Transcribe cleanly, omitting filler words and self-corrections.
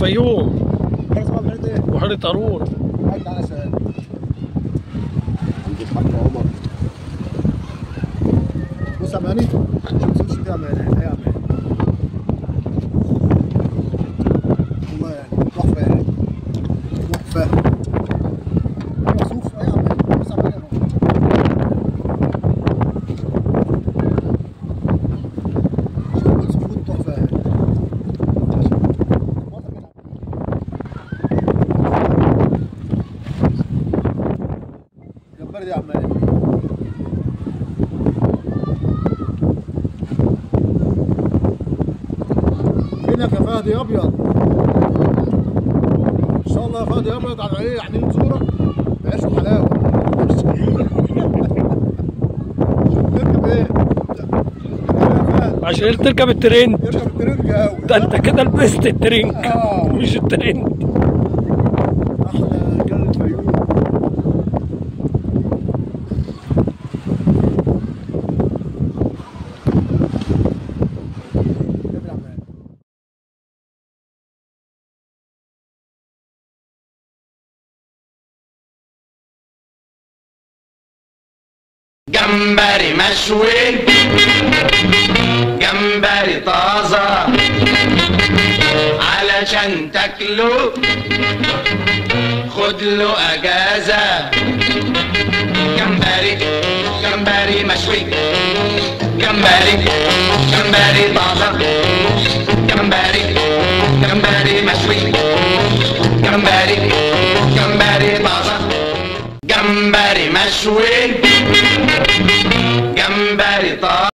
الفيوم. بحيرة بحيرة قارون. تعالى سهل عند الحاج عمر. بص يا ماني، ما تنسوش دي يا ماني. يا ماني والله يعني تحفة، يعني تحفة. شوف يا ماني، بص يا ماني اهو. شوف تحفة يعني. جمبري دي يا عمال. فينك يا فهد يا ابيض؟ ان شاء الله يا فهد يا ابيض على ايه؟ يعني نزورك بعيش وحلاوه. تركب ايه؟ عشان تركب الترند. تركب الترنج قوي. ده انت كده لبست الترنج مش الترند. احلى رجال الفيوم. جمبري مشوي، جمبري طازة علشان تاكله خد له اجازة. جمبري جمبري مشوي، جمبري جمبري طازة، جمبري جمبري مشوي، جمبري جمبري طازة، جمبري مشوي